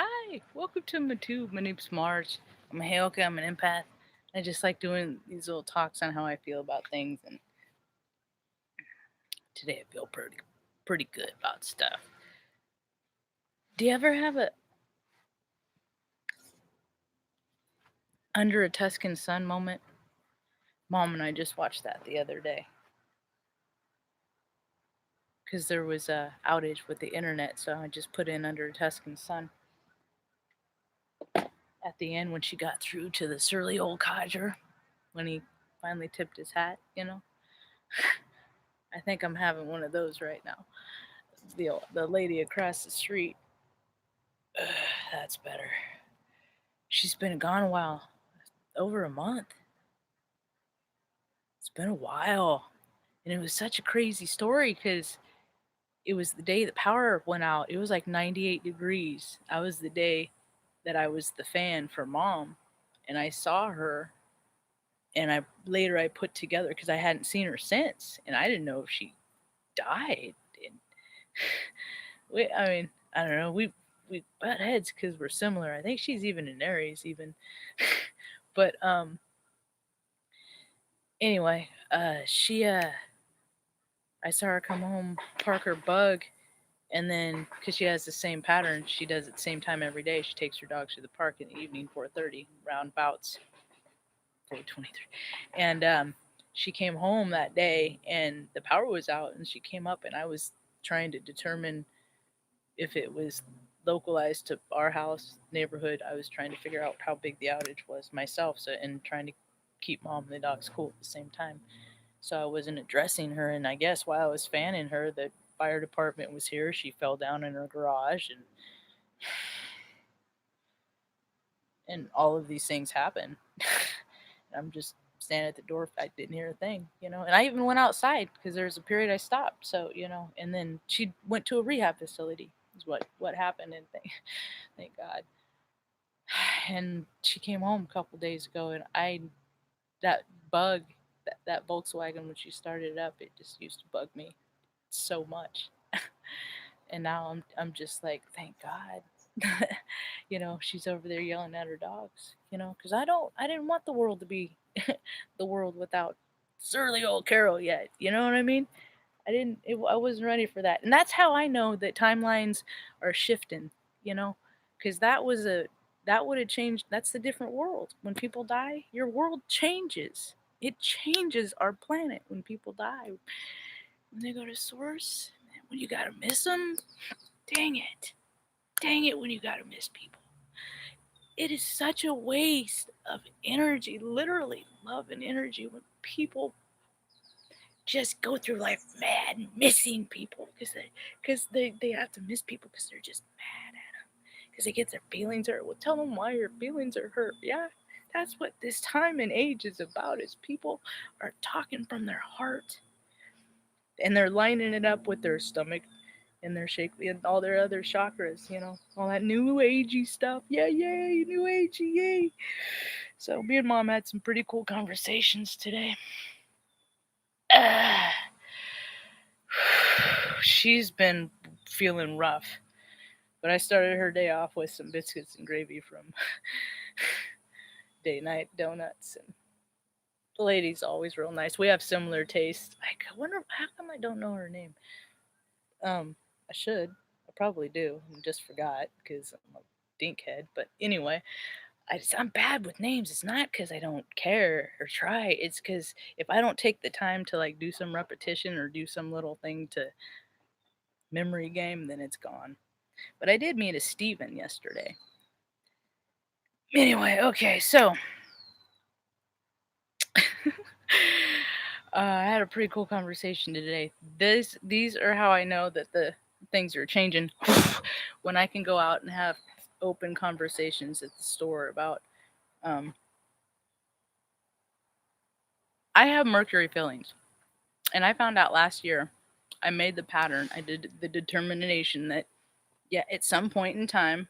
Hi, welcome to my tube. My name's Marge. I'm a Hailka, I'm an empath. I just like doing these little talks on how I feel about things, and today I feel pretty good about stuff. Do you ever have a under a Tuscan sun moment? Mom and I just watched that the other day because there was a outage with the internet, so I just put in under a Tuscan sun. At the end, when she got through to the surly old codger, when he finally tipped his hat, I think I'm having one of those right now. The lady across the street. That's better. She's been gone a while. Over a month. It's been a while. And it was such a crazy story because it was the day the power went out. It was like 98 degrees. I was the day that I was the fan for mom. And I saw her. And I put together because I hadn't seen her since. And I didn't know if she died. And I don't know. We butt heads because we're similar. I think she's even an Aries, even. But anyway, I saw her come home, park her bug, and then because she has the same pattern, she does it the same time every day. She takes her dogs to the park in the evening, 4:30, roundabouts, 4:23, and she came home that day, and the power was out, and she came up, and I was trying to determine if it was localized to our house neighborhood. I was trying to figure out how big the outage was myself, so and trying to keep mom and the dogs cool at the same time. So I wasn't addressing her, and I guess while I was fanning her, the fire department was here. She fell down in her garage, and all of these things happen. I'm just standing at the door. I didn't hear a thing. And I even went outside because there was a period I stopped. So, and then she went to a rehab facility. Is what happened, and thank God. And she came home a couple days ago, and that bug, that Volkswagen, when she started it up, it just used to bug me so much. And now I'm just like, thank God. She's over there yelling at her dogs, because I didn't want the world to be the world without surly old Carol yet. You know what I mean? I wasn't ready for that. And that's how I know that timelines are shifting, you know, because that would have changed. That's the different world. When people die, your world changes. It changes our planet when people die. When they go to source, when you gotta miss them, dang it. Dang it when you gotta miss people. It is such a waste of energy, literally love and energy, when people just go through life mad, missing people because they have to miss people because they're just mad at them because they get their feelings hurt. Well, tell them why your feelings are hurt. Yeah, that's what this time and age is about. Is people are talking from their heart and they're lining it up with their stomach and their shake and all their other chakras. All that new agey stuff. Yeah, yay, new agey, yay. So me and mom had some pretty cool conversations today. She's been feeling rough, but I started her day off with some biscuits and gravy from Day Night Donuts, and the lady's always real nice. We have similar tastes. I wonder how come I don't know her name. I should. I probably do. I just forgot because I'm a dinkhead. But anyway, I'm bad with names. It's not because I don't care or try. It's because if I don't take the time to like do some repetition or do some little thing to memory game, then it's gone. But I did meet a Steven yesterday. Anyway, okay, so I had a pretty cool conversation today. These are how I know that the things are changing when I can go out and have open conversations at the store about I have Mercury fillings. And I found out last year I made the pattern. I did the determination that yeah, at some point in time,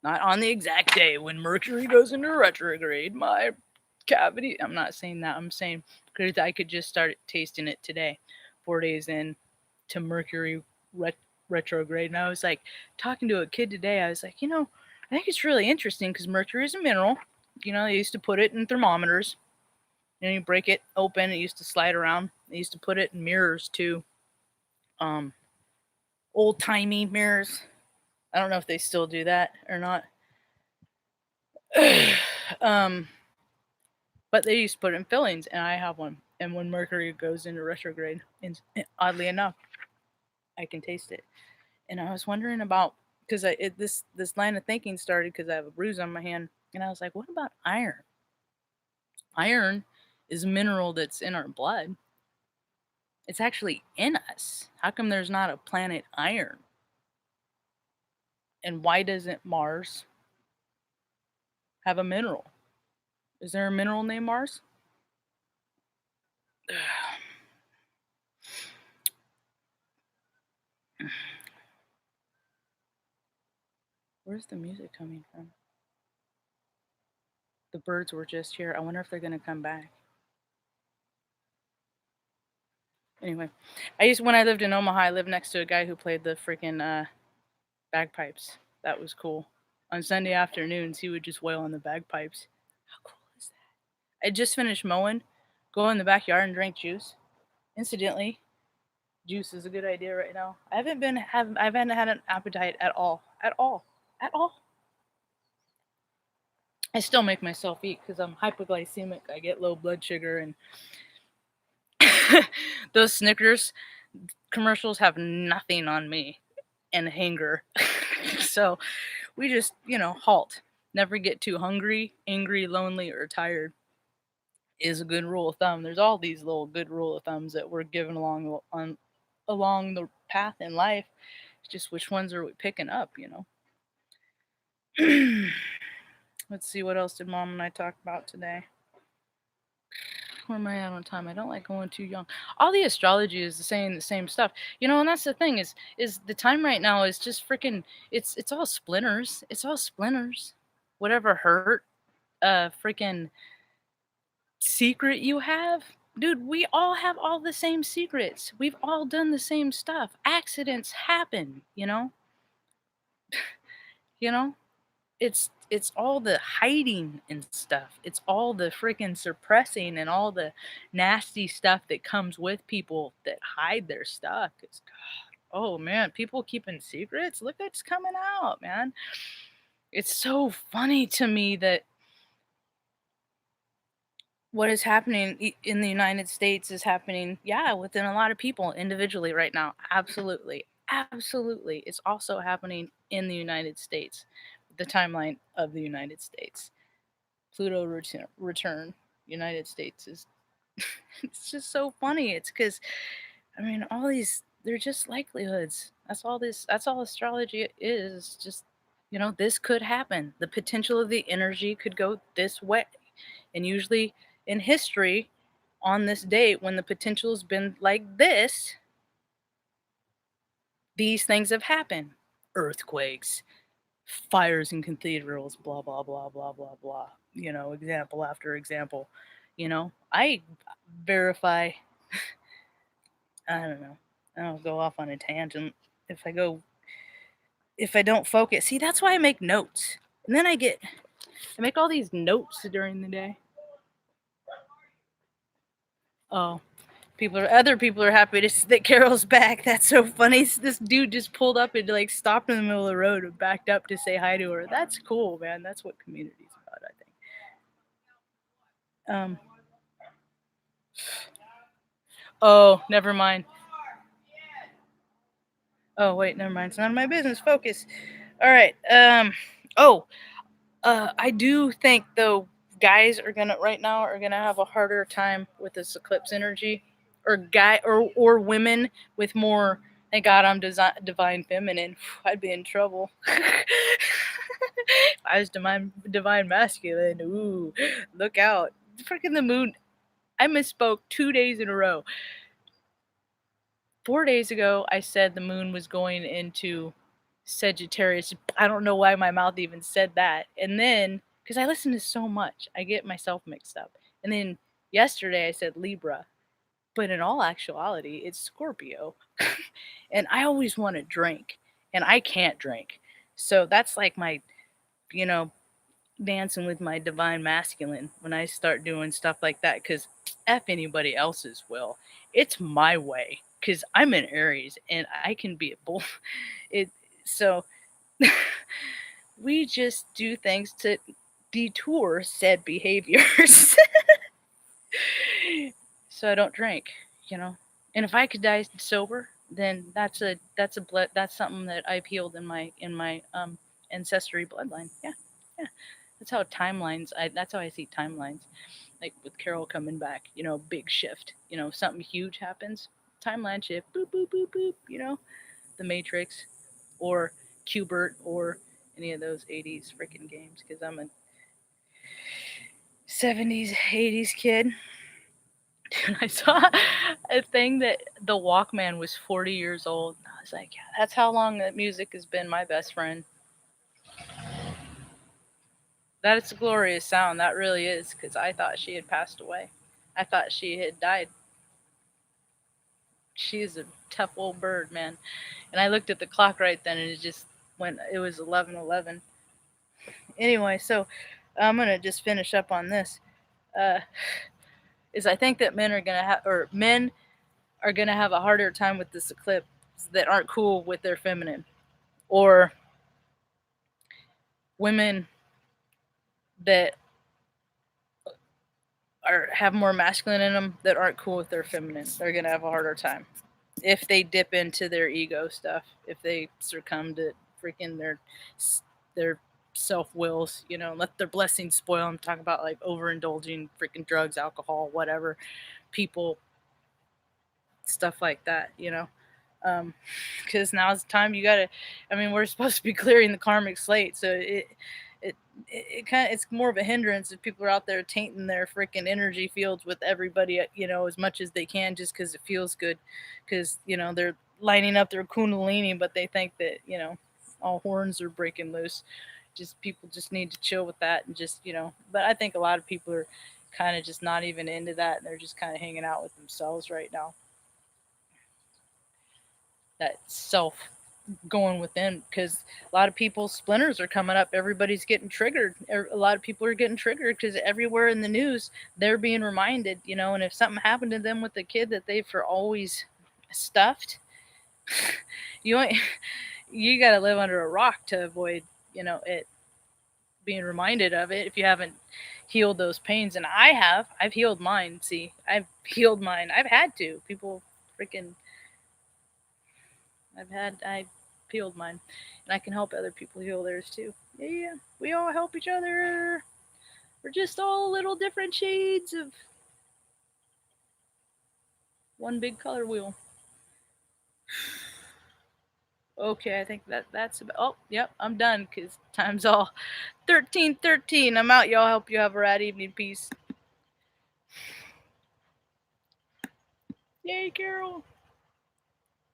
not on the exact day when Mercury goes into retrograde, my cavity. I'm not saying that. I'm saying because I could just start tasting it today, 4 days in to Mercury retrograde. And I was like talking to a kid today. I was like, I think it's really interesting because mercury is a mineral. You know, they used to put it in thermometers. And you break it open, it used to slide around. They used to put it in mirrors too. Um, Old timey mirrors. I don't know if they still do that or not. um, but they used to put it in fillings, and I have one. And when Mercury goes into retrograde, and oddly enough, I can taste it. And I was wondering about because this line of thinking started because I have a bruise on my hand, and I was like, what about iron? Iron is a mineral that's in our blood. It's actually in us. How come there's not a planet iron? And why doesn't Mars have a mineral? Is there a mineral named Mars? Where's the music coming from? The birds were just here. I wonder if they're gonna come back. Anyway, when I lived in Omaha, I lived next to a guy who played the freaking bagpipes. That was cool. On Sunday afternoons, he would just wail on the bagpipes. How cool is that? I just finished mowing, go in the backyard and drink juice. Incidentally, juice is a good idea right now. I haven't had an appetite at all, at all, at all. I still make myself eat because I'm hypoglycemic. I get low blood sugar, and those Snickers commercials have nothing on me and hanger. So we just, halt. Never get too hungry, angry, lonely, or tired is a good rule of thumb. There's all these little good rule of thumbs that we're given along the path in life. It's just which ones are we picking up, Let's see, what else did Mom and I talk about today? Where am I at on time? I don't like going too young. All the astrology is saying the same stuff, and that's the thing is the time right now is just freaking. It's all splinters. It's all splinters. Whatever hurt, freaking secret you have, dude. We all have all the same secrets. We've all done the same stuff. Accidents happen, you know. It's all the hiding and stuff. It's all the freaking suppressing and all the nasty stuff that comes with people that hide their stuff. It's God, oh man, people keeping secrets. Look what's coming out, man. It's so funny to me that what is happening in the United States is happening, yeah, within a lot of people individually right now. Absolutely. Absolutely. It's also happening in the United States, the timeline of the United States. Pluto return, United States is it's just so funny. It's because all these, they're just likelihoods. That's all astrology is. Just this could happen. The potential of the energy could go this way. And usually in history, on this date, when the potential has been like this, these things have happened. Earthquakes, fires in cathedrals, blah, blah, blah, blah, blah, blah. Example after example. I verify, I don't know. I'll go off on a tangent if I don't focus. See, that's why I make notes. And then I make all these notes during the day. Oh, other people are happy to see that Carol's back. That's so funny. This dude just pulled up and stopped in the middle of the road and backed up to say hi to her. That's cool, man. That's what community's about, I think. Oh, never mind. Oh, wait, never mind. It's none of my business. Focus. All right. I do think though guys are gonna have a harder time with this eclipse energy, or women with more. Thank God I'm divine feminine. I'd be in trouble. If I was divine masculine. Ooh, look out! Freaking the moon. I misspoke 2 days in a row. 4 days ago, I said the moon was going into Sagittarius. I don't know why my mouth even said that. And then, because I listen to so much, I get myself mixed up. And then yesterday I said Libra. But in all actuality, it's Scorpio. And I always want to drink. And I can't drink. So that's like my you know, dancing with my divine masculine when I start doing stuff like that, because F anybody else's will. It's my way, because I'm an Aries and I can be a bull. It so we just do things to detour said behaviors. So I don't drink, you know. And if I could die sober, then that's something that I've healed in my ancestry bloodline. Yeah, yeah. That's how timelines. That's how I see timelines. Like with Carol coming back, you know, big shift. You know, something huge happens, timeline shift. Boop boop boop boop. You know, the Matrix, or Qbert, or any of those '80s freaking games. Because I'm a '70s, '80s kid. Dude, I saw a thing that the Walkman was 40 years old. I was like, yeah, that's how long that music has been my best friend. That is a glorious sound. That really is, because I thought she had passed away. I thought she had died. She is a tough old bird, man. And I looked at the clock right then, and it just went. It was 11:11. Anyway, so I'm gonna just finish up on this. Uh, is I think that men are gonna have a harder time with this eclipse that aren't cool with their feminine, or women that have more masculine in them that aren't cool with their feminine. They're gonna have a harder time if they dip into their ego stuff. If they succumb to freaking their self wills, you know, let their blessings spoil. I'm talking about like overindulging, freaking drugs, alcohol, whatever, people, stuff like that. You know, because now's the time you gotta. I mean, we're supposed to be clearing the karmic slate, so it's more of a hindrance if people are out there tainting their freaking energy fields with everybody, you know, as much as they can, just because it feels good, because you know they're lining up their kundalini, but they think that, you know, all horns are breaking loose. Just people just need to chill with that, and just, you know. But I think a lot of people are kind of just not even into that, and they're just kind of hanging out with themselves right now. That self going within, because a lot of people's splinters are coming up. Everybody's getting triggered. A lot of people are getting triggered because everywhere in the news they're being reminded, you know. And if something happened to them with the kid that they for always stuffed, you ain't, you got to live under a rock to avoid, you know, it being reminded of it, if you haven't healed those pains. And I've healed mine. See, I've healed mine. I've had to. People freaking I've healed mine, and I can help other people heal theirs too. Yeah, yeah, we all help each other. We're just all little different shades of one big color wheel. Okay, I think that's about. Oh, yep, I'm done, because time's all 13:13. I'm out, y'all. Hope you have a rad evening. Peace. Yay, Carol.